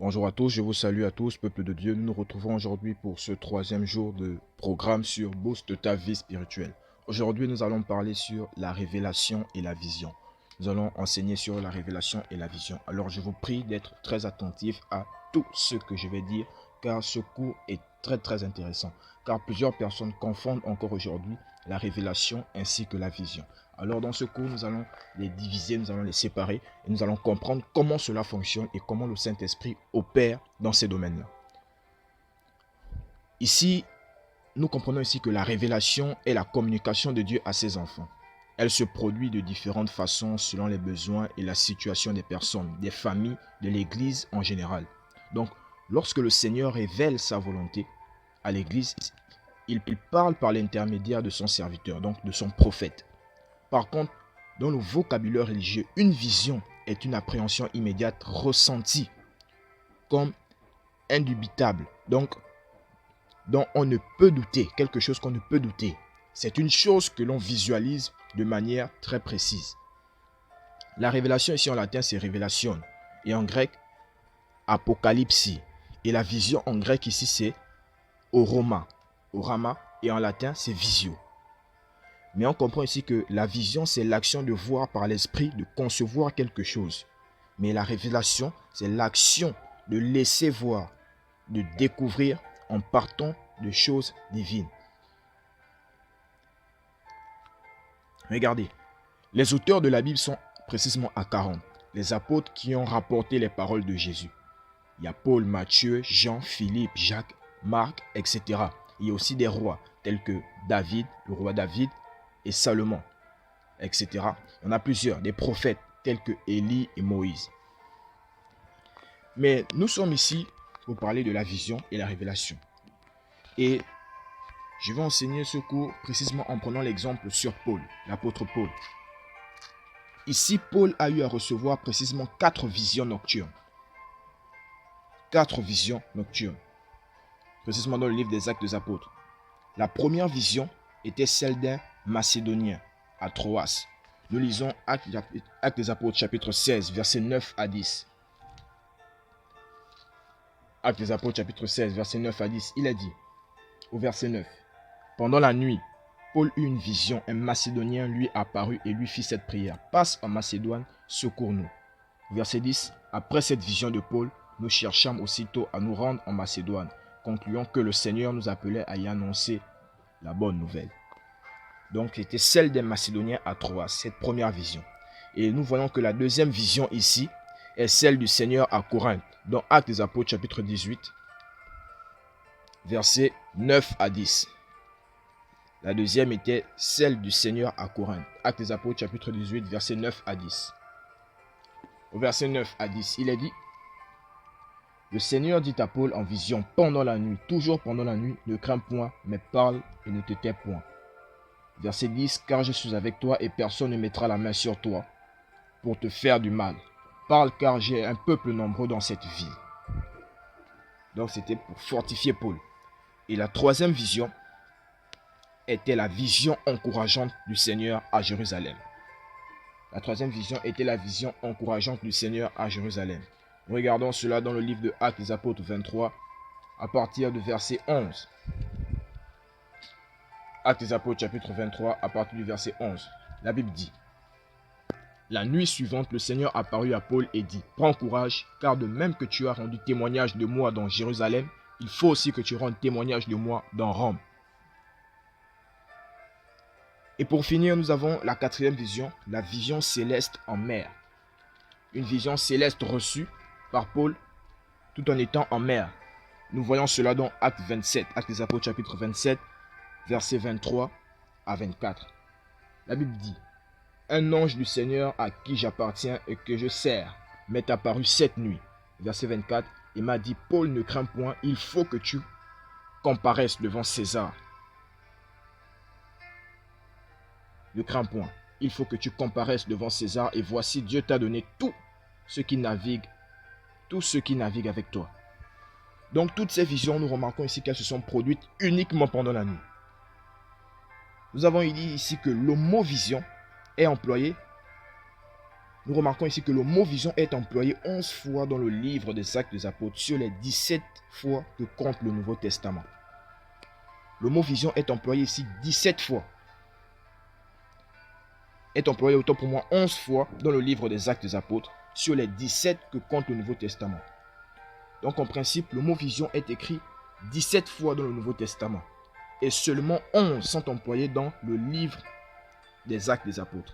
Bonjour à tous, je vous salue à tous, peuple de Dieu. Nous nous retrouvons aujourd'hui pour ce troisième jour de programme sur Booste ta vie spirituelle. Aujourd'hui, nous allons parler sur la révélation et la vision. Nous allons enseigner sur la révélation et la vision. Alors, je vous prie d'être très attentif à tout ce que je vais dire, car ce cours est très intéressant. Car plusieurs personnes confondent encore aujourd'hui la révélation ainsi que la vision. Alors, dans ce cours, nous allons les diviser, nous allons les séparer et nous allons comprendre comment cela fonctionne et comment le Saint-Esprit opère dans ces domaines-là. Ici, nous comprenons ici que la révélation est la communication de Dieu à ses enfants. Elle se produit de différentes façons selon les besoins et la situation des personnes, des familles, de l'Église en général. Donc, lorsque le Seigneur révèle sa volonté à l'Église, il parle par l'intermédiaire de son serviteur, donc de son prophète. Par contre, dans le vocabulaire religieux, une vision est une appréhension immédiate ressentie comme indubitable, donc dont on ne peut douter, quelque chose qu'on ne peut douter. C'est une chose que l'on visualise de manière très précise. La révélation ici en latin c'est révélation et en grec apocalypsie. Et la vision en grec ici c'est orama. Orama et en latin c'est visio. Mais on comprend ici que la vision, c'est l'action de voir par l'esprit, de concevoir quelque chose. Mais la révélation, c'est l'action de laisser voir, de découvrir en partant de choses divines. Regardez, les auteurs de la Bible sont précisément à 40. Les apôtres qui ont rapporté les paroles de Jésus. Il y a Paul, Matthieu, Jean, Philippe, Jacques, Marc, etc. Il y a aussi des rois tels que David, le roi David, et Salomon, etc. Il y en a plusieurs, des prophètes tels que Élie et Moïse. Mais nous sommes ici pour parler de la vision et la révélation. Et je vais enseigner ce cours précisément en prenant l'exemple sur Paul, l'apôtre Paul. Ici, Paul a eu à recevoir précisément 4 visions nocturnes. 4 visions nocturnes. Précisément dans le livre des Actes des Apôtres. La première vision était celle d'un Macédonien à Troas. Nous lisons Actes des Apôtres chapitre 16, versets 9 à 10. Actes des Apôtres chapitre 16, versets 9 à 10. Il a dit, au verset 9, « Pendant la nuit, Paul eut une vision, un Macédonien lui apparut et lui fit cette prière. « Passe en Macédoine, secours-nous. » Verset 10, « Après cette vision de Paul, nous cherchâmes aussitôt à nous rendre en Macédoine, concluant que le Seigneur nous appelait à y annoncer la bonne nouvelle. » Donc, c'était celle des Macédoniens à Troas, cette première vision. Et nous voyons que la deuxième vision ici est celle du Seigneur à Corinthe, dans Actes des Apôtres chapitre 18, versets 9 à 10. La deuxième était celle du Seigneur à Corinthe, Actes des Apôtres chapitre 18, versets 9 à 10. Au verset 9 à 10, il est dit, « Le Seigneur dit à Paul en vision pendant la nuit, toujours pendant la nuit, ne crains point, mais parle et ne te tais point. » Verset 10, « Car je suis avec toi et personne ne mettra la main sur toi pour te faire du mal. Parle car j'ai un peuple nombreux dans cette ville. » Donc c'était pour fortifier Paul. Et la troisième vision était la vision encourageante du Seigneur à Jérusalem. La troisième vision était la vision encourageante du Seigneur à Jérusalem. Regardons cela dans le livre de Actes des Apôtres 23, à partir du verset 11. Actes des Apôtres chapitre 23, à partir du verset 11. La Bible dit, « La nuit suivante, le Seigneur apparut à Paul et dit, « Prends courage, car de même que tu as rendu témoignage de moi dans Jérusalem, il faut aussi que tu rendes témoignage de moi dans Rome. » Et pour finir, nous avons la quatrième vision, la vision céleste en mer. Une vision céleste reçue par Paul tout en étant en mer. Nous voyons cela dans Actes 27, Actes des Apôtres chapitre 27, versets 23 à 24. La Bible dit, « Un ange du Seigneur à qui j'appartiens et que je sers m'est apparu cette nuit. » Verset 24, « Et m'a dit, Paul, ne crains point, il faut que tu comparaisses devant César. » Ne crains point, il faut que tu comparaisses devant César et voici Dieu t'a donné tout ce qui navigue avec toi. Donc toutes ces visions, nous remarquons ici qu'elles se sont produites uniquement pendant la nuit. Nous avons dit ici que le mot vision est employé nous remarquons ici que le mot vision est employé 11 fois dans le livre des Actes des Apôtres sur les 17 fois que compte le Nouveau Testament. Le mot vision est employé ici 17 fois. Est employé autant pour moi 11 fois dans le livre des Actes des Apôtres sur les 17 que compte le Nouveau Testament. Donc en principe, le mot vision est écrit 17 fois dans le Nouveau Testament et seulement 11 sont employés dans le livre des Actes des Apôtres.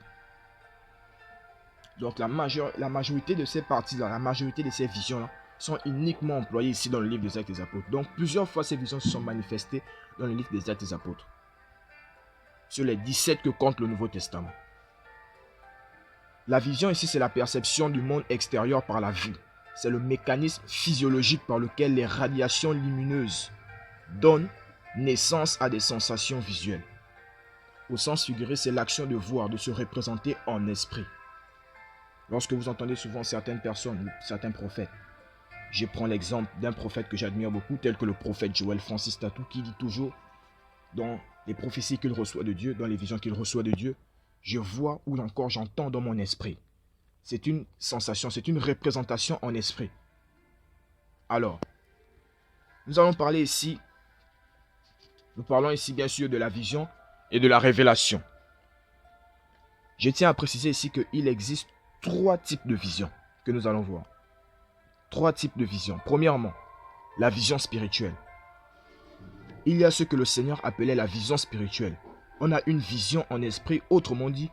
Donc la majorité de ces parties-là, la majorité de ces visions-là sont uniquement employées ici dans le livre des Actes des Apôtres. Donc plusieurs fois ces visions se sont manifestées dans le livre des Actes des Apôtres sur les 17 que compte le Nouveau Testament. La vision ici, c'est la perception du monde extérieur par la vue. C'est le mécanisme physiologique par lequel les radiations lumineuses donnent naissance à des sensations visuelles. Au sens figuré, c'est l'action de voir, de se représenter en esprit. Lorsque vous entendez souvent certaines personnes, certains prophètes, je prends l'exemple d'un prophète que j'admire beaucoup, tel que le prophète Joël Francis Tatou, qui dit toujours dans les prophéties qu'il reçoit de Dieu, dans les visions qu'il reçoit de Dieu, je vois ou encore j'entends dans mon esprit. C'est une sensation, c'est une représentation en esprit. Alors, nous allons parler ici, nous parlons ici bien sûr de la vision et de la révélation. Je tiens à préciser ici qu'il existe 3 types de visions que nous allons voir. 3 types de visions. Premièrement, la vision spirituelle. Il y a ce que le Seigneur appelait la vision spirituelle. On a une vision en esprit, autrement dit,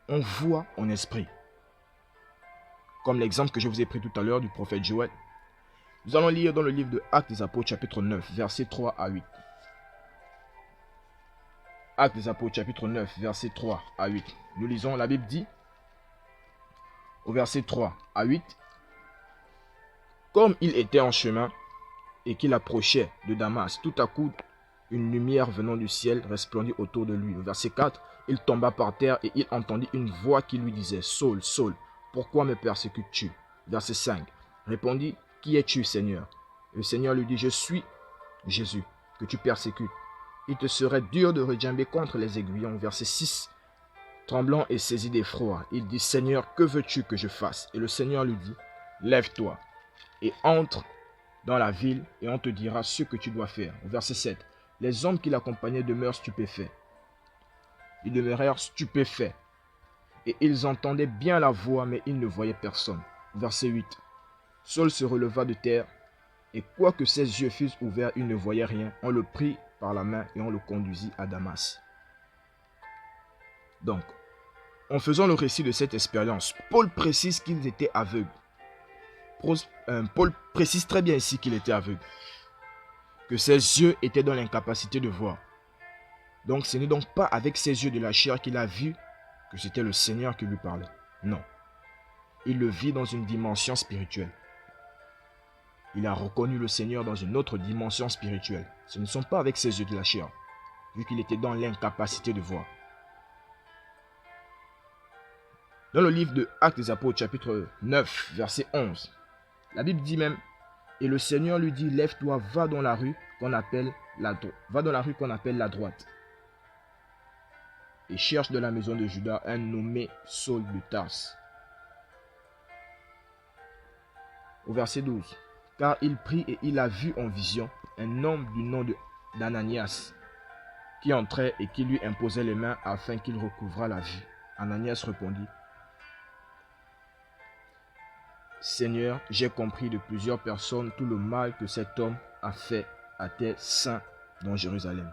on voit en esprit. Comme l'exemple que je vous ai pris tout à l'heure du prophète Joël. Nous allons lire dans le livre de Actes des Apôtres, chapitre 9, versets 3 à 8. Actes des Apôtres, chapitre 9, versets 3 à 8. Nous lisons, la Bible dit, au verset 3 à 8, « Comme il était en chemin et qu'il approchait de Damas, tout à coup, une lumière venant du ciel resplendit autour de lui. » Au verset 4, il tomba par terre et il entendit une voix qui lui disait, « Saul, Saul, pourquoi me persécutes-tu » Verset 5, répondit, « Qui es-tu, Seigneur » Le Seigneur lui dit, « Je suis Jésus, que tu persécutes. Il te serait dur de redjamber contre les aiguillons. » Verset 6, tremblant et saisi d'effroi, il dit, « Seigneur, que veux-tu que je fasse » Et le Seigneur lui dit, « Lève-toi et entre dans la ville et on te dira ce que tu dois faire. » Au verset 7, les hommes qui l'accompagnaient demeurèrent stupéfaits. Ils demeurèrent stupéfaits et ils entendaient bien la voix, mais ils ne voyaient personne. Verset 8, Saul se releva de terre et quoique ses yeux fussent ouverts, il ne voyait rien. On le prit par la main et on le conduisit à Damas. Donc, en faisant le récit de cette expérience, Paul précise qu'ils étaient aveugles. Paul précise très bien ici qu'il était aveugle, que ses yeux étaient dans l'incapacité de voir. Donc ce n'est donc pas avec ses yeux de la chair qu'il a vu que c'était le Seigneur qui lui parlait. Non. Il le vit dans une dimension spirituelle. Il a reconnu le Seigneur dans une autre dimension spirituelle. Ce ne sont pas avec ses yeux de la chair, vu qu'il était dans l'incapacité de voir. Dans le livre de Actes des Apôtres, chapitre 9, verset 11, la Bible dit même, « Et le Seigneur lui dit, lève-toi, va dans la rue qu'on appelle la droite. Et cherche dans la maison de Judas un nommé Saul de Tarse. » Au verset 12, « Car il prit et il a vu en vision un homme du nom d'Ananias qui entrait et qui lui imposait les mains afin qu'il recouvrât la vue. Ananias répondit, « Seigneur, j'ai compris de plusieurs personnes tout le mal que cet homme a fait à tes saints dans Jérusalem. »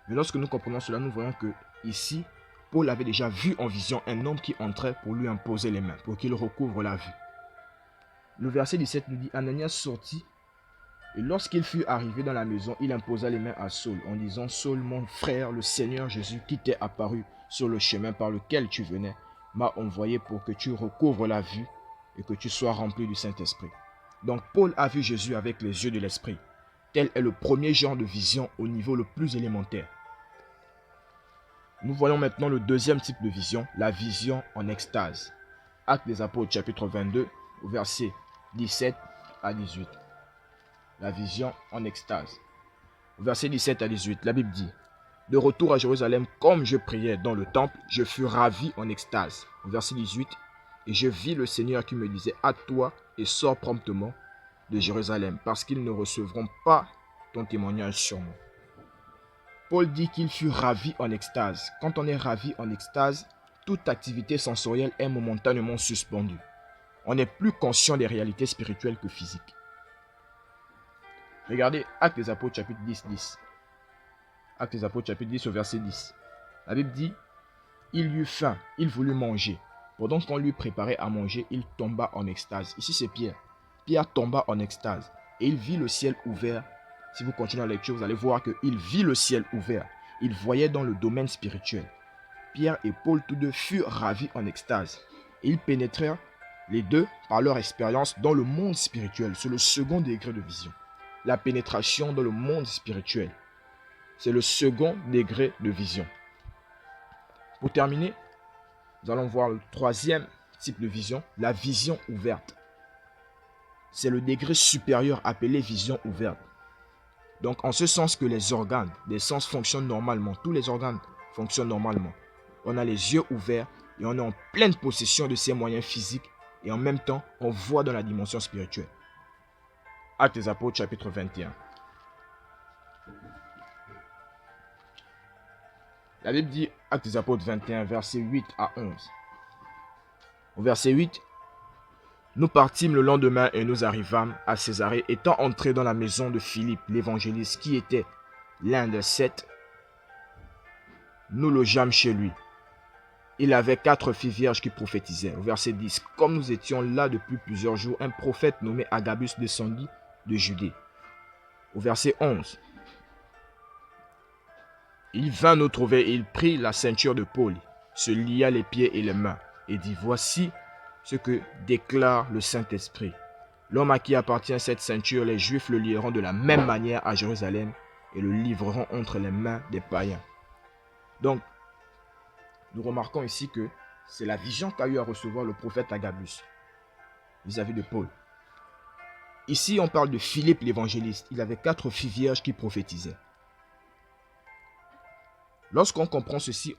Mais lorsque nous comprenons cela, nous voyons que ici, Paul avait déjà vu en vision un homme qui entrait pour lui imposer les mains, pour qu'il recouvre la vue. Le verset 17 nous dit, Ananias sortit, et lorsqu'il fut arrivé dans la maison, il imposa les mains à Saul, en disant, « Saul, mon frère, le Seigneur Jésus, qui t'est apparu sur le chemin par lequel tu venais, m'a envoyé pour que tu recouvres la vue et que tu sois rempli du Saint-Esprit. » Donc Paul a vu Jésus avec les yeux de l'Esprit. Tel est le premier genre de vision au niveau le plus élémentaire. Nous voyons maintenant le deuxième type de vision, la vision en extase. Actes des Apôtres, chapitre 22, au verset 17 à 18. La vision en extase. Au verset 17 à 18, la Bible dit, « De retour à Jérusalem, comme je priais dans le temple, je fus ravi en extase. » Au verset 18, Et je vis le Seigneur qui me disait, hâte-toi et sors promptement de Jérusalem, parce qu'ils ne recevront pas ton témoignage sur moi. Paul dit qu'il fut ravi en extase. Quand on est ravi en extase, toute activité sensorielle est momentanément suspendue. On n'est plus conscient des réalités spirituelles que physiques. Regardez Actes des Apôtres chapitre 10, 10. Actes des Apôtres chapitre 10 au verset 10. La Bible dit, il eut faim, il voulut manger. Pendant qu'on lui préparait à manger, il tomba en extase. Ici c'est Pierre. Pierre tomba en extase et il vit le ciel ouvert. Si vous continuez la lecture, vous allez voir qu'il vit le ciel ouvert. Il voyait dans le domaine spirituel. Pierre et Paul, tous deux, furent ravis en extase. Et ils pénétrèrent, les deux, par leur expérience, dans le monde spirituel. C'est le second degré de vision. La pénétration dans le monde spirituel. C'est le second degré de vision. Pour terminer, nous allons voir le troisième type de vision, la vision ouverte. C'est le degré supérieur appelé vision ouverte. Donc, en ce sens que les organes des sens fonctionnent normalement, tous les organes fonctionnent normalement. On a les yeux ouverts et on est en pleine possession de ses moyens physiques et en même temps, on voit dans la dimension spirituelle. Actes des Apôtres, chapitre 21. La Bible dit, Actes des Apôtres 21, versets 8 à 11. Au verset 8, nous partîmes le lendemain et nous arrivâmes à Césarée, étant entrés dans la maison de Philippe, l'évangéliste, qui était l'un des 7. Nous logeâmes chez lui. Il avait 4 filles vierges qui prophétisaient. Au verset 10, comme nous étions là depuis plusieurs jours, un prophète nommé Agabus descendit de Judée. Au verset 11, il vint nous trouver et il prit la ceinture de Paul, se lia les pieds et les mains et dit, voici ce que déclare le Saint-Esprit. L'homme à qui appartient cette ceinture, les Juifs le lieront de la même manière à Jérusalem et le livreront entre les mains des païens. Donc, nous remarquons ici que c'est la vision qu'a eu à recevoir le prophète Agabus vis-à-vis de Paul. Ici, on parle de Philippe l'évangéliste. Il avait 4 filles vierges qui prophétisaient. Lorsqu'on comprend ceci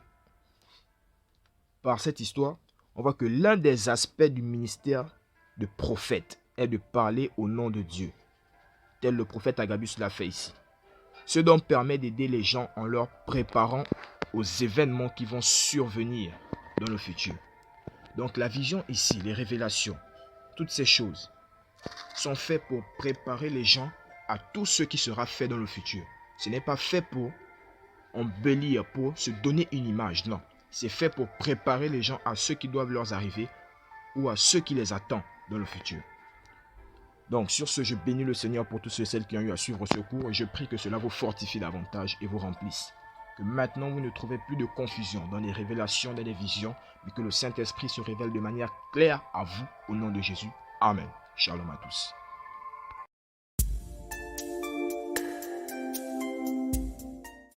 par cette histoire, on voit que l'un des aspects du ministère de prophète est de parler au nom de Dieu, tel le prophète Agabus l'a fait ici. Ce dont permet d'aider les gens en leur préparant aux événements qui vont survenir dans le futur. Donc la vision ici, les révélations, toutes ces choses sont faites pour préparer les gens à tout ce qui sera fait dans le futur. Ce n'est pas fait pour embellir, pour se donner une image, non. C'est fait pour préparer les gens à ce qui doivent leur arriver ou à ce qui les attend dans le futur. Donc sur ce, je bénis le Seigneur pour tous ceux et celles qui ont eu à suivre ce cours et je prie que cela vous fortifie davantage et vous remplisse. Que maintenant vous ne trouvez plus de confusion dans les révélations, dans les visions, mais que le Saint-Esprit se révèle de manière claire à vous au nom de Jésus. Amen. Shalom à tous.